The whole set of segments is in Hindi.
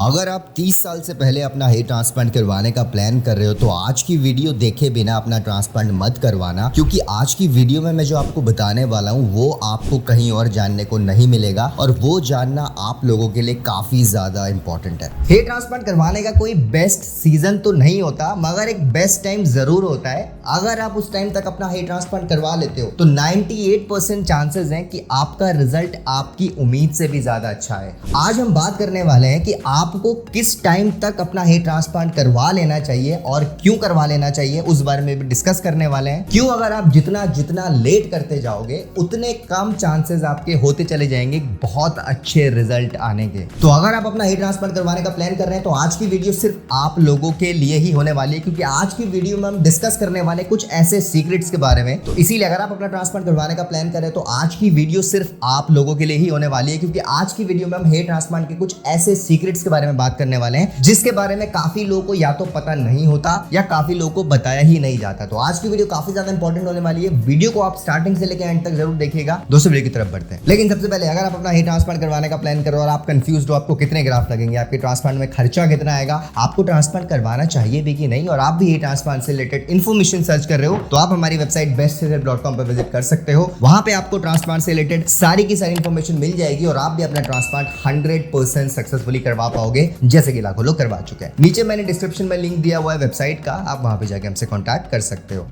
अगर आप 30 साल से पहले अपना हेयर ट्रांसप्लांट करवाने का प्लान कर रहे हो तो आज की वीडियो देखे बिना अपना ट्रांसप्लांट मत करवाना, क्योंकि आज की वीडियो में मैं जो आपको बताने वाला हूँ वो आपको कहीं और जानने को नहीं मिलेगा और वो जानना आप लोगों के लिए काफी ज्यादा इंपॉर्टेंट है। हेयर ट्रांसप्लांट करवाने का कोई बेस्ट सीजन तो नहीं होता, मगर एक बेस्ट टाइम जरूर होता है। अगर आप उस टाइम तक अपना हेयर ट्रांसप्लांट करवा लेते हो तो 98% चांसेस हैं कि आपका रिजल्ट आपकी उम्मीद से भी ज्यादा अच्छा है। आज हम बात करने वाले हैं कि आपको किस टाइम तक अपना हेयर ट्रांसप्लांट करवा लेना चाहिए और क्यों करवा लेना चाहिए, उस बारे में भी डिस्कस करने वाले हैं। क्यों अगर आप जितना लेट करते जाओगे उतने कम चांसेस आपके होते चले जाएंगे बहुत अच्छे रिजल्ट आने के। तो अगर आप अपना हेयर ट्रांसप्लांट करवाने का प्लान कर रहे हैं तो आज की वीडियो सिर्फ आप लोगों के लिए ही होने वाली है, क्योंकि आज की वीडियो में हम डिस्कस करने वाले कुछ ऐसे सीक्रेट्स के बारे में। तो इसीलिए अगर आप अपना ट्रांसप्लांट करवाने का प्लान कर रहे हैं तो आज की वीडियो सिर्फ आप लोगों के लिए ही होने वाली है, क्योंकि आज की वीडियो में हम हेयर ट्रांसप्लांट के कुछ ऐसे सीक्रेट्स के बारे में बात करने वाले हैं जिसके बारे में काफी लोगों को या तो पता नहीं होता या काफी लोगों को बताया ही नहीं जाता। तो आज की वीडियो काफी ज्यादा इंपॉर्टेंट होने वाली है। वीडियो को आप स्टार्टिंग से लेकर एंड तक जरूर देखिएगा। दोस्तों वीडियो की तरफ बढ़ते हैं, लेकिन सबसे पहले अगर आप अपना हेयर ट्रांसप्लांट करवाने का प्लान करो और आप कंफ्यूज हो आपको कितने ग्राफ्ट लगेंगे, आपके ट्रांसप्लांट में खर्चा कितना आएगा, आपको ट्रांसप्लांट करवाना चाहिए भी कि नहीं, और आप भी हेयर ट्रांसप्लांट से रिलेटेड इन्फॉर्मेशन सर्च कर रहे हो तो आप हमारी वेबसाइट besthairhelp.com पर विजिट कर सकते हो। वहां पे आपको ट्रांसप्लांट से रिलेटेड सारी की सारी इन्फॉर्मेशन मिल जाएगी और आप भी अपना ट्रांसप्लांट 100% सक्सेसफुली करवा पाओगे, जैसे कि लाखों लोग करवा चुके हैं। नीचे मैंने डिस्क्रिप्शन में लिंक दिया हुआ है वेबसाइट का, आप वहां पे जाके हमसे कॉन्टैक्ट कर सकते हो।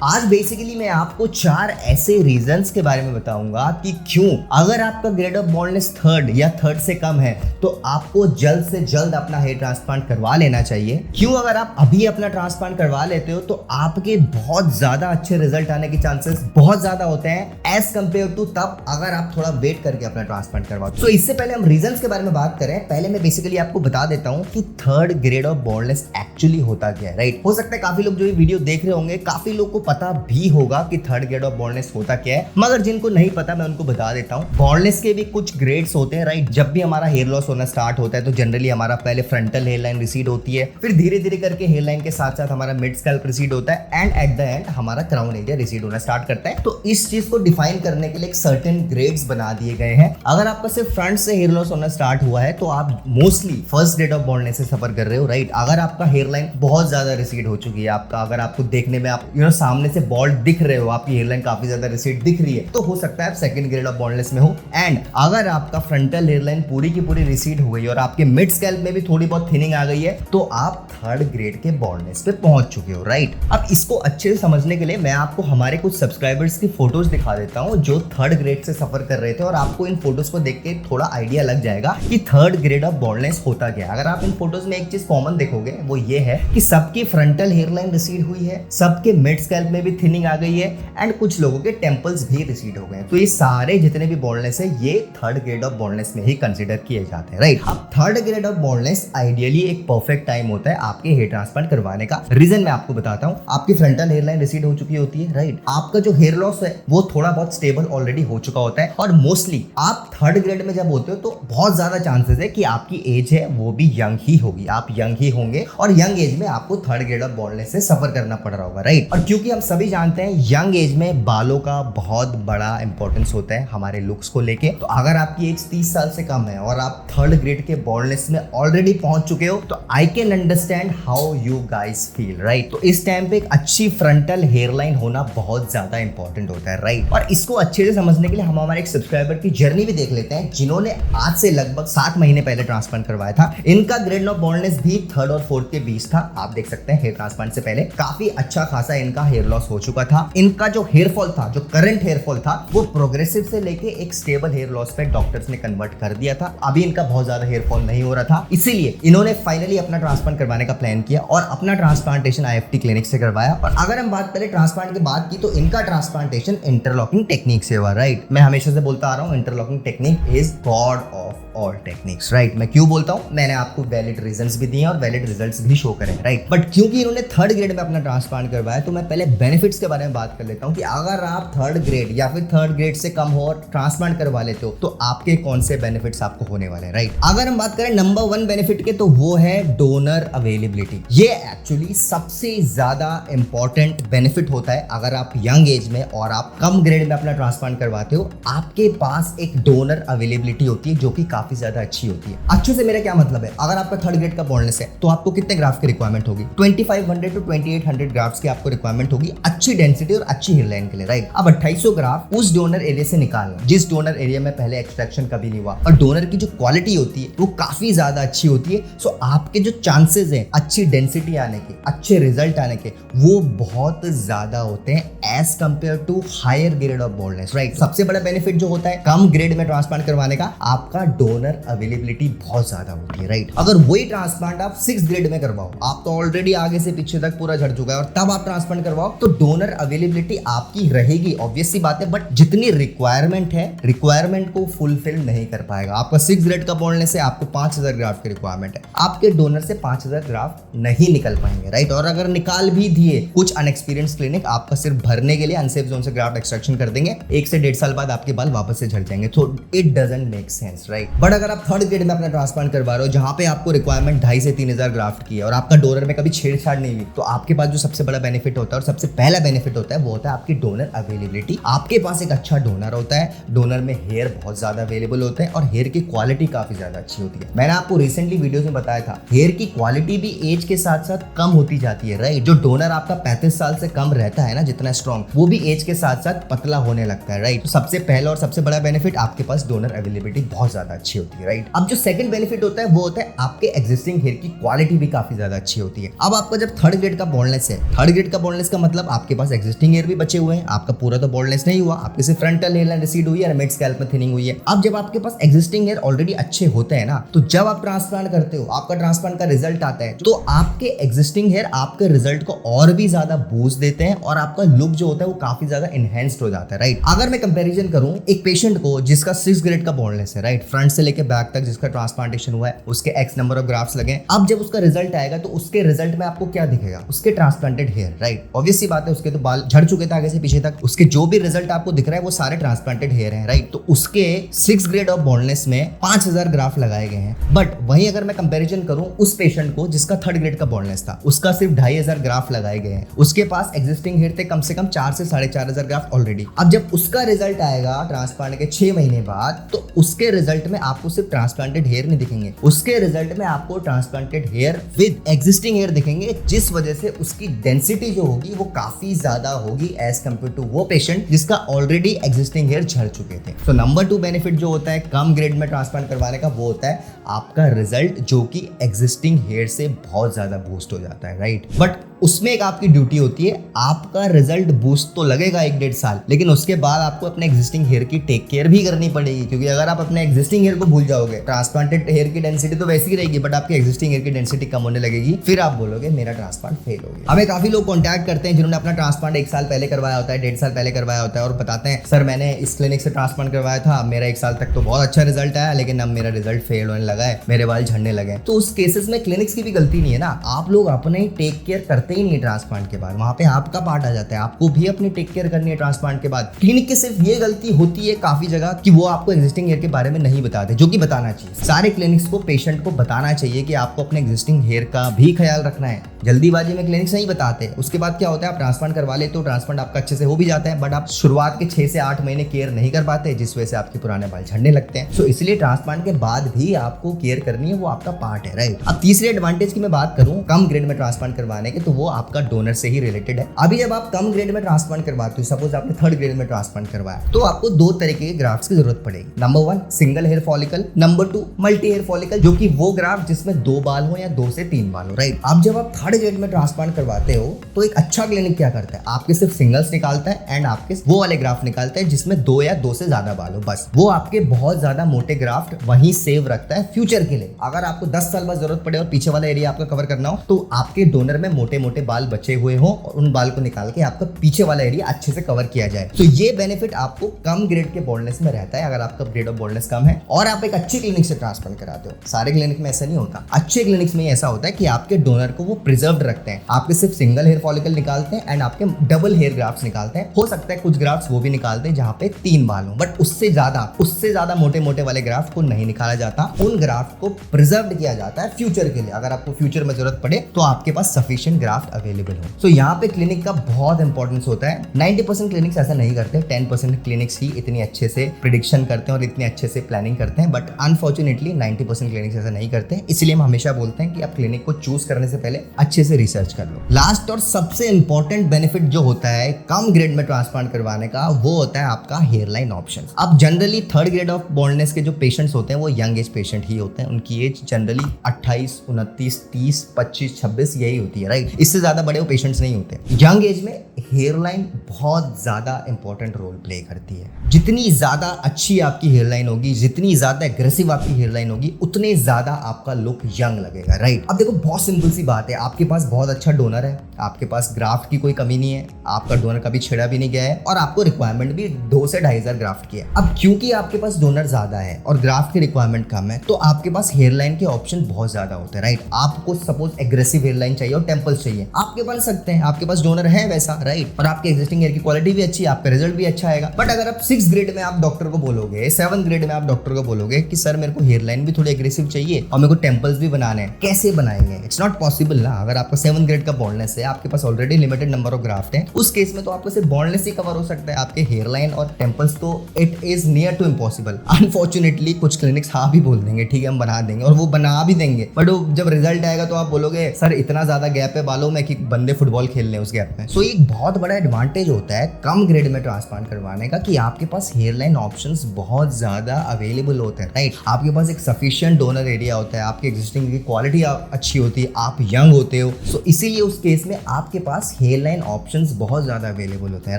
आज बेसिकली मैं आपको 4 ऐसे रीजंस के बारे में बताऊंगा कि क्यों अगर आपका ग्रेड ऑफ बॉल्डनेस 3rd या 3rd से कम है तो आपको जल्द से जल्द अपना हेयर ट्रांसप्लांट करवा लेना चाहिए। क्यों अगर आप अभी अपना ट्रांसप्लांट करवा लेते हो तो आपके बहुत ज्यादा अच्छे रिजल्ट आने के चांसेस बहुत ज्यादा होते हैं एज कंपेयर टू तब अगर आप थोड़ा वेट करके अपना ट्रांसप्लांट करवाओ। तो इससे पहले हम रीजंस के बारे में बात करें, पहले मैं बेसिकली आपको बता देता हूं कि 3rd grade of baldness actually होता क्या है। राइट, हो सकता है काफी लोग जो ये वीडियो देख रहे होंगे काफी लोग को पता भी होगा कि 3rd ग्रेड ऑफ बॉल्डनेस होता क्या है, मगर जिनको नहीं पता मैं उनको बता देता हूं। बॉल्डनेस के भी कुछ ग्रेड्स होते हैं। राइट, जब भी हमारा हेयर लॉस होना स्टार्ट होता है तो जनरली हमारा पहले फ्रंटल हेयर लाइन रिसीड होती है, फिर धीरे धीरे करके हेयर लाइन के साथ साथ हमारा मिड स्कैल्प रिसीड होता है एंड एट द एंड हमारा क्राउन एरिया रिसीड होना स्टार्ट करता है। तो इस चीज को डिफाइन करने के लिए एक सर्टेन ग्रेड्स बना दिए गए हैं। अगर आपका सिर्फ फ्रंट से हेयर लॉस होना स्टार्ट हुआ है तो आप mostly 1st grade of baldness से सफर कर रहे हो। राइट, अगर आपका हेयर लाइन बहुत ज्यादा रिसीड हो चुकी है, आपका अगर आपको देखने में आप सामने से बॉल्ड दिख रहे हो, आपकी हेयर लाइन काफी ज्यादा रिसीड दिख रही है, तो हो सकता है आप 2nd ग्रेड ऑफ बॉल्डनेस में हो। एंड अगर आपका फ्रंटल हेयर लाइन पूरी की पूरी रिसीड हो गई और आपके मिड स्कैल्प में भी थोड़ी बहुत थिनिंग आ गई है तो आप 3rd ग्रेड के बॉल्डनेस पे पहुंच चुके हो। राइट, अब इसको अच्छे से समझने के लिए मैं आपको हमारे कुछ सब्सक्राइबर्स की फोटोज दिखा देता हूं जो 3rd ग्रेड से सफर कर रहे थे, और आपको इन फोटोज को देख के थोड़ा आइडिया लग जाएगा कि 3rd ग्रेड ऑफ बॉल्डनेस होता क्या है। अगर आप इन फोटोज में एक चीज कॉमन देखोगे वो ये है कि सबकी फ्रंटल हेयर लाइन रिसीड हुई है, सबके मिड स्कैल्प में भी थिनिंग आ गई है एंड कुछ लोगों के टेम्पल्स भी रिसीड हो गए। तो ये सारे जितने भी बॉल्डनेस है ये 3rd ग्रेड ऑफ बॉल्डनेस में ही कंसीडर किए जाते हैं। राइट, अब 3rd grade of baldness ideally एक परफेक्ट टाइम होता है आपके हेयर ट्रांसप्लांट करवाने का। रीजन मैं आपको बताता हूं, आपकी फ्रंटल हेयर लाइन रिसीड हो चुकी होती है। राइट, आपका जो हेयर लॉस है वो थोड़ा बहुत स्टेबल ऑलरेडी हो चुका होता है और मोस्टली आप 3rd ग्रेड में जब होते हो तो बहुत ज्यादा चांसेस है कि आपकी एज है वो भी यंग ही होगी, आप यंग ही होंगे और यंग एज में आपको 3rd ग्रेड ऑफ बॉल्डनेस से सफर करना पड़ रहा होगा। राइट, और क्योंकि हम सभी जानते हैं यंग एज में बालों का बहुत बड़ा इंपॉर्टेंस होता है हमारे लुक्स को लेके, तो अगर आपकी एज 30 साल से कम है और आप 3rd ग्रेड के बॉल्डनेस में ऑलरेडी पहुंच चुके हो तो I can understand how you guys feel. Right, तो इस टाइम पे एक अच्छी फ्रंटल हेयर लाइन होना बहुत ज्यादा इंपॉर्टेंट होता है। राइट, और इसको अच्छे से समझने के लिए हम हमारे एक सब्सक्राइबर की जर्नी भी देख लेते हैं जिन्होंने आज से लगभग 7 महीने पहले ट्रांसप्लांट करवाया था। इनका ग्रेड ऑफ बॉल्डनेस भी 3rd और 4th के बीच था। आप देख सकते हैं हेयर ट्रांसप्लांट से पहले काफी अच्छा खासा इनका हेयर लॉस हो चुका था। इनका जो हेयर फॉल था, जो करंट हेयर फॉल था, वो प्रोग्रेसिव से लेके एक स्टेबल हेयर लॉस पे डॉक्टर्स ने कन्वर्ट कर दिया था। अभी इनका बहुत ज्यादा हेयर फॉल नहीं हो रहा था, इसीलिए इन्होंने फाइनली अपना ट्रांसप्लांट करवाने का प्लान किया और अपना ट्रांसप्लांटेशन IFT क्लिनिक से करवाया। और अगर हम बात करें ट्रांसप्लांट की बात की तो इनका ट्रांसप्लांटेशन इंटरलॉकिंग टेक्निक से हुआ। राइट, मैं हमेशा से बोलता आ रहा हूँ interlocking technique is God of all techniques. Right, मैं क्यों बोलता हूँ, मैंने आपको वैलिड रीजंस भी दिए और वैलिड रिजल्ट्स भी शो करे। राइट, बट क्योंकि इन्होंने 3rd ग्रेड में अपना ट्रांसप्लांट करवाया तो मैं पहले बेनिफिट्स के बारे में बात कर लेता हूँ कि अगर आप थर्ड ग्रेड या फिर थर्ड ग्रेड से कम हो और ट्रांसप्लांट करवा लेते हो तो आपके कौन से बेनिफिट्स आपको होने वाले हैं, राइट। अगर हम बात करें नंबर 1 बेनिफिट के तो वो है डोनर अवेलेबिलिटी। ये एक्चुअली सबसे ज्यादा इंपॉर्टेंट बेनिफिट होता है अगर आप यंग एज में और आप कम ग्रेड में अपना ट्रांसप्लांट करवाते हो, आपके पास एक डोनर अवेलेबिलिटी होती है जो कि काफी ज्यादा अच्छी होती है। अच्छे से मेरा क्या मतलब है, अगर आपका थर्ड ग्रेड का बोनलेस है तो आपको कितने ग्राफ्ट की रिक्वायरमेंट होगी, 2500 टू 2800 ग्राफ्ट्स की आपको रिक्वायरमेंट होगी अच्छी डेंसिटी और अच्छी हेयरलाइन के लिए, राइट। अब 2800 ग्राफ्ट उस डोनर एरिया से निकालना जिस डोनर एरिया में पहले एक्सट्रैक्शन कभी नहीं हुआ, और डोनर की जो क्वालिटी होती है वो काफी ज्यादा अच्छी होती है। सो आपके जो चांसेस हैं अच्छी डेंसिटी आने के, अच्छे रिजल्ट आने के, वो बहुत ज्यादा होते हैं as compare to higher grade of बोनलेस, राइट। सबसे बड़ा बेनिफिट जो होता है कम ग्रेड में ट्रांसप्लांट करवाने का, आपका डोनर अवेलेबिलिटी बहुत ज्यादा होती है, राइट। अगर वही ट्रांसप्लांट आप 6 ग्रेड में करवाओ, आप तो ऑलरेडी आगे से पीछे तक पूरा झड़ चुका है, और तब आप ट्रांसप्लांट करवाओ तो डोनर अवेलेबिलिटी आपकी रहेगी, ऑब्वियस सी बात है, बट जितनी रिक्वायरमेंट है रिक्वायरमेंट को फुलफिल नहीं कर पाएगा। आपका 6 ग्रेड का बोनलेस है, आपको 5000 ग्राफ्ट की रिक्वायरमेंट है, आपके डोनर से 5000 ग्राफ्ट नहीं निकल पाएंगे, राइट। और अगर निकाल भी दिए कुछ अनएक्सपीरियंस क्लिनिक आपका सिर्फ भरने के लिए अनसेफ जोन से ग्राफ्ट एक्सट्रैक्शन कर देंगे, 1 से 1.5 साल बाद आपके बाल वापस से झड़ जाएंगे, तो it doesn't make sense, right. But अगर आप थर्ड ग्रेड में अपना ट्रांसप्लांट करवा रहे हो जहां पे आपको रिक्वायरमेंट 2500 से 3000 ग्राफ्ट की है और आपका डोनर में कभी छेड़छाड़ नहीं हुई, तो आपके पास जो सबसे बड़ा बेनिफिट होता है और सबसे पहला बेनिफिट होता है वो होता है आपकी डोनर अवेलेबिलिटी। आपके पास एक अच्छा डोनर होता है, डोनर में हेयर बहुत ज्यादा अवेलेबल होते हैं और हेयर की क्वालिटी काफी ज्यादा अच्छी होती है। मैंने आपको रिसेंटली वीडियोस में बताया था हेयर की क्वालिटी भी एज के साथ साथ कम होती जाती है, राइट। जो डोनर आपका 35 साल से कम रहता है ना, जितना स्ट्रॉन्ग, वो भी एज के साथ साथ पतला होने लगता है, राइट। तो सबसे पहला और सबसे बड़ा बेनिफिट आपके पास डोनर अवेलेबिलिटी बहुत ज्यादा अच्छी होती है, राइट। अब जो सेकंड बेनिफिट होता है वो होता है आपके एग्जिस्टिंग हेयर की क्वालिटी भी काफी ज्यादा अच्छी होती है। अब आपका जब थर्ड ग्रेड का बोनलेस है, थर्ड ग्रेड का बोनलेस का मतलब आपके पास एग्जिस्टिंग हेयर भी बचे हुए हैं, आपका पूरा तो बोनलेस नहीं हुआ, आपके सिर्फ फ्रंटल हेयर लाइन रिसीड हुई है, मिड स्कैल्प में थिनिंग हुई है। अब जब आपके पास एग्जिस्टिंग हेयर ऑलरेडी अच्छे होते हैं ना, तो जब आप ट्रांसप्लांट करते हो, आपका ट्रांसप्लांट का रिजल्ट आता है, तो आपके एग्जिस्टिंग हेयर आपके रिजल्ट को और भी ज्यादा बूस्ट देते हैं और आपका लुक जो होता है वो काफी ज्यादा एनहेंस्ड हो जाता है, राइट। अगर मैं कंपैरिजन करूं एक पेशेंट को जिसका 6 ग्रेड का बोनलेस है, राइट, फ्रंट से लेके बैक तक जिसका ट्रांसप्लांटेशन हुआ है, उसके एक्स नंबर ऑफ ग्राफ्ट्स लगे, अब जब उसका रिजल्ट आएगा तो उसके रिजल्ट में आपको क्या दिखेगा, उसके ट्रांसप्लांटेड हेयर, राइट। ऑब्वियस सी बात है, उसके तो बाल झड़ चुके थे आगे से पीछे तक, उसके जो भी रिजल्ट आपको दिख रहा है वो सारे ट्रांसप्लांटेड हेयर हैं, राइट। तो उसके 6 ग्रेड ऑफ बोनलेस में 5000 ग्राफ्ट लगाए गए हैं। बट वहीं अगर मैं कंपैरिजन करूं उस पेशेंट को जिसका थर्ड ग्रेड का बोनलेस था, उसका सिर्फ 2500 ग्राफ्ट लगाए गए हैं, उसके पास एग्जिस्टिंग हेयर थे कम से कम 4 से 4500 ग्राफ्ट ऑलरेडी। अब जब उसका रिजल्ट आएगा ट्रांसप्लांट के 6 महीने बाद, तो उसके रिजल्ट में आपको सिर्फ ट्रांसप्लांटेड हेयर नहीं दिखेंगे, उसके रिजल्ट में आपको transplanted hair with existing hair दिखेंगे, जिस वजह से उसकी डेंसिटी जो होगी वो काफी ज्यादा होगी एज कंपेयर टू वो पेशेंट जिसका ऑलरेडी एग्जिस्टिंग हेयर झड़ चुके थे। तो नंबर 2 बेनिफिट जो होता है कम ग्रेड में ट्रांसप्लांट करवाने का, वो होता है आपका रिजल्ट जो कि एग्जिस्टिंग हेयर से बहुत ज्यादा बूस्ट हो जाता है, राइट। बट उसमें एक आपकी ड्यूटी होती है, आपका रिजल्ट बूस्ट तो लगेगा 1-1.5 साल, लेकिन उसके बाद आपको अपने एग्जिस्टिंग हेयर की टेक केयर भी करनी पड़ेगी, क्योंकि अगर आप अपने एग्जिस्टिंग हेयर को भूल जाओगे, ट्रांसप्लांटेड हेयर की डेंसिटी तो वैसी ही रहेगी बट आपकी एग्जिस्टिंग हेयर की डेंसिटी कम होने लगेगी, फिर आप बोलोगे मेरा ट्रांसप्लांट फेल हो गया। हमें काफी लोग कॉन्टैक्ट करते हैं जिन्होंने अपना ट्रांसप्लांट 1 साल पहले करवाया होता है, 1.5 साल पहले करवाया होता है, और बताते हैं सर मैंने इस क्लिनिक से ट्रांसप्लांट करवाया था, मेरा 1 साल तक तो बहुत अच्छा रिजल्ट आया, लेकिन अब मेरा रिजल्ट फेल होने लगा है, मेरे बाल झड़ने लगे। तो उस केसेस में क्लिनिक्स की भी गलती नहीं है ना, आप लोग अपने ही टेक केयर करते ही नहीं ट्रांसप्लांट के बाद, वहां पे आपका पार्ट आ जाता है, आपको भी अपनी टेक केयर करनी है ट्रांसप्लांट के बाद। क्लिनिक की सिर्फ ये गलती होती है काफी जगह कि वो आपको एग्जिस्टिंग हेयर के बारे में नहीं बताते, जो कि बताना चाहिए। सारे क्लिनिक्स को पेशेंट को बताना चाहिए कि आपको अपने एग्जिस्टिंग हेयर का भी ख्याल रखना है। जल्दीबाजी में क्लिनिक्स नहीं बताते, उसके बाद क्या होता है आप ट्रांसप्लांट करवा लेते हो, ट्रांसप्लांट आपका अच्छे से हो भी जाता है, बट आप शुरुआत के 6 से 8 महीने केयर नहीं कर पाते, जिस वजह से आपके पुराने बाल झड़ने लगते हैं। सो इसलिए ट्रांसप्लांट के बाद भी आपको केयर करनी है, वो आपका पार्ट है, राइट। अब तीसरे एडवांटेज की मैं बात करूं कम ग्रेड में ट्रांसप्लांट करवाने के, तो वो आपका डोनर से ही रिलेटेड है। अभी जब आप कम ग्रेड में ट्रांसप्लांट करवाते हो, सपोज आपने थर्ड ग्रेड में ट्रांसप्लांट करवाया, तो आपको 2 तरीके के ग्राफ्ट्स की जरूरत पड़ेगी। Number 1 single hair follicle, number 2 multi hair follicle, जो कि वो ग्राफ्ट जिसमें 2 बाल हो या 2 से 3 बाल हो, राइट। अब जब आप थर्ड ग्रेड में ट्रांसप्लांट करवाते हो तो एक अच्छा क्लिनिक क्या करता है, आपके सिर्फ सिंगल्स निकालता है एंड आपके वो वाले ग्राफ्ट निकालता है जिसमें 2 या 2 से ज्यादा बाल हो, बस। वो आपके बहुत ज्यादा मोटे ग्राफ्ट वहीं सेव रखता है फ्यूचर के लिए। अगर आपको 10 साल बाद जरूरत पड़े और पीछे वाला एरिया आपका कवर करना हो, तो आपके डोनर में मोटे मोटे बाल बचे हुए हो और उन बाल को निकाल के आपका पीछे वाला एरिया अच्छे से कवर किया जाए। तो ये बेनिफिट आपको कम ग्रेड के बोल्डनेस में रहता है, अगर आपका ग्रेड ऑफ बोल्डनेस कम है और आप एक अच्छे क्लिनिक से ट्रांसप्लांट कराते हो। सारे क्लिनिक में ऐसा नहीं होता, अच्छे क्लिनिक्स में ऐसा होता है कि आपके डोनर को वो प्रिजर्व रखते हैं। आपके सिर्फ सिंगल हेयर फॉलिकल निकालते हैं एंड आपके डबल हेयर ग्राफ्ट निकालते हैं। हो सकता है कुछ ग्राफ्ट वो भी निकालते हैं जहाँ पे 3 बाल हो, बट उससे ज्यादा मोटे मोटे वाले ग्राफ्ट को नहीं निकाला जाता। उन ग्राफ्ट को प्रिजर्व किया जाता है फ्यूचर के लिए, अगर आपको फ्यूचर में जरूरत पड़े तो आपके पास सफिशिएंट ग्राफ्ट अवेलेबल हो। तो यहाँ पे क्लिनिक का बहुत इंपॉर्टेंस होता है। 90% क्लिनिक्स ऐसा नहीं करते, 10% क्लिनिक्स ही इतनी अच्छे से प्रिडिक्शन करते हैं और इतने अच्छे से प्लानिंग करते हैं, बट अनफॉर्चुनेटली 90% क्लिनिक्स ऐसा नहीं करते। इसलिए हम हमेशा बोलते हैं कि आप क्लिनिक को चूज करने से पहले अच्छे से रिसर्च कर लो। लास्ट और सबसे इंपॉर्टेंट बेनिफिट जो होता है कम ग्रेड में ट्रांसप्लांट करवाने का, वो होता है आपका हेयर लाइन ऑप्शन। अब generally 3rd grade of baldness के जो पेशेंट्स होते हैं वो यंग एज पेशेंट ही होते हैं। उनकी एज जनरली 28, 29, 30, 25, 26 यही होती है, राइट। इससे ज्यादा बड़े वो पेशेंट्स नहीं होते। यंग एज में हेयर लाइन बहुत ज्यादा इंपॉर्टेंट रोल प्ले करती है। जितनी ज्यादा अच्छी आपकी हेयर लाइन होगी, जितनी ज्यादा एग्रेसिव आपकी हेयर लाइन होगी, उतने ज्यादा आपका लुक यंग लगेगा, राइट। अब देखो बहुत सिंपल सी बात है, आपके पास बहुत अच्छा डोनर है, आपके पास ग्राफ्ट की कोई कमी नहीं है, आपका डोनर कभी छिड़ा भी नहीं गया है और आपको रिक्वायरमेंट भी 2 से 2,500 ग्राफ्ट की है। अब क्योंकि आपके पास डोनर ज्यादा है और ग्राफ्ट की रिक्वायरमेंट कम है, तो आपके पास हेयर लाइन के ऑप्शन बहुत ज्यादा होते हैं, राइट। आपको सपोज एग्रेसिव हेयर लाइन चाहिए और टेम्पल्स चाहिए, आपके बन सकते हैं, आपके पास डोनर है वैसा, राइट। और आपके एग्जिस्टिंग हेयर की क्वालिटी भी अच्छी है, आपका रिजल्ट भी अच्छा आएगा। बट अगर आप 6 ग्रेड में आप डॉक्टर को बोलोगे, 7 ग्रेड में आप डॉक्टर को बोलोगे कि सर मेरे को हेयर लाइन भी थोड़ी एग्रेसिव चाहिए और मेरे को टेम्पल्स भी बनाने हैं, कैसे बनाएंगे? इट्स नॉट पॉसिबल ना। अगर आपका 7 ग्रेड का बॉल्डनेस है, आपके पास already limited number of graft है, उस केस में तो आपको सिर्फ बॉल्डनेस ही कवर हो सकता है, आपके हेयर लाइन और टेम्पल्स तो it is near to impossible. Unfortunately कुछ क्लिनिक्स हाँ भी बोल देंगे, ठीक है हम बना देंगे, और वो बना भी देंगे, बट जब रिजल्ट आएगा तो आप बोलोगे सर इतना ज्यादा गैप है बालों में कि बंदे फुटबॉल खेल रहे हैं उस गैप में। सो एक बहुत बड़ा एडवांटेज होता है कम ग्रेड में ट्रांसप्लांट करवाने का कि आपके पास हेयर लाइन ऑप्शंस बहुत ज्यादा अवेलेबल होते हैं, राइट। आपके पास एक सफिशिएंट डोनर एरिया होता है, आपके एग्जिस्टिंग की क्वालिटी अच्छी होती है, आप यंग होते हो, सो इसीलिए उस केस में आपके पास हेयर लाइन ऑप्शंस बहुत ज्यादा अवेलेबल होते हैं,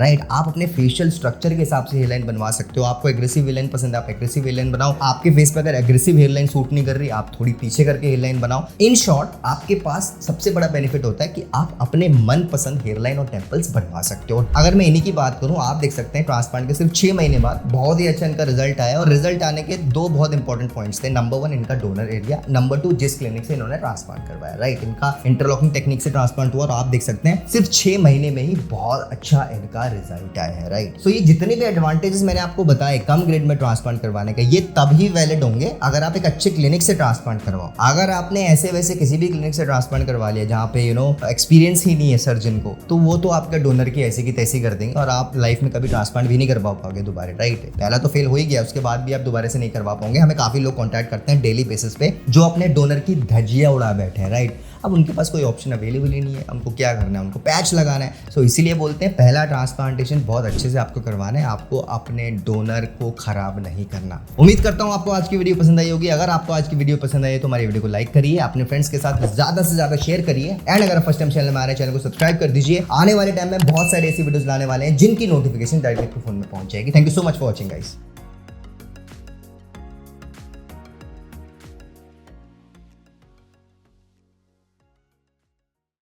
राइट। आप अपने फेशियल स्ट्रक्चर के हिसाब से हेयर लाइन बनवा सकते हो। आपको एग्रेसिव हेयर लाइन पसंद है, आप एग्रेसिव हेयर लाइन बनाओ। आपके फेस पे अगर एग्रेसिव हेयर लाइन सूट नहीं कर रही, आप थोड़ी पीछे करके हेयर लाइन बनाओ। इन शॉर्ट आपके पास सबसे बड़ा बेनिफिट होता है कि आप अपने मन पसंद हेयर लाइन और टेम्पल्स बनवा सकते हो। अगर मैं इन्हीं की बात करूं, आप देख सकते हैं ट्रांसप्लांट के सिर्फ 6 महीने बाद बहुत ही अच्छा इनका रिजल्ट आया, और रिजल्ट आने के 2 बहुत इंपॉर्टेंट पॉइंट्स थे। नंबर 1 इनका डोनर एरिया, नंबर 2 जिस क्लिनिक से इन्होंने ट्रांसप्लांट करवाया, राइट। इनका इंटरलॉकिंग टेक्निक से ट्रांसप्लांट हुआ और आप देख सकते हैं सिर्फ 6 महीने में ही बहुत अच्छा इनका रिजल्ट आया है, राइट। सो ये जितने भी एडवांटेजेस मैंने आपको बताए कम ग्रेड में ट्रांसप्लांट करवाने का, ये तभी वैलिड होंगे अगर आप एक अच्छे क्लिनिक से ट्रांसप्लांट करवाओ। अगर आपने ऐसे वैसे किसी भी क्लिनिक से ट्रांसप्लांट करवा लिया जहाँ पे एक्सपीरियंस ही नहीं है सर्जन को, तो वो तो आपका डोनर की ऐसी की तैसी कर देंगे और आप लाइफ में कभी ट्रांसप्लांट भी नहीं करवा पाओगे दोबारा, राइट। पहला तो फेल हो ही गया, उसके बाद भी आप दोबारा से नहीं करवा पाओगे। हमें काफी लोग कॉन्टैक्ट करते हैं डेली बेसिस पे जो अपने डोनर की धज्जियां उड़ा बैठे हैं, राइट। अब उनके पास कोई ऑप्शन अवेलेबल ही नहीं है, हमको क्या करना है, उनको पैच लगाना है। सो इसीलिए बोलते हैं पहला ट्रांसप्लांटेशन बहुत अच्छे से आपको करवाना है, आपको अपने डोनर को खराब नहीं करना। उम्मीद करता हूँ आपको आज की वीडियो पसंद आई होगी। अगर आपको आज की वीडियो पसंद आई तो हमारी वीडियो को लाइक करिए, अपने फ्रेंड्स के साथ ज्यादा से ज्यादा शेयर करिए, एंड अगर फर्स्ट टाइम चैनल में आ रहे हैं चैनल को सब्सक्राइब कर दीजिए। आने वाले टाइम में बहुत सारी ऐसी वीडियोस लाने वाले हैं जिनकी नोटिफिकेशन डायरेक्टली आपके फोन में पहुंच जाएगी। Thank you so much for watching guys.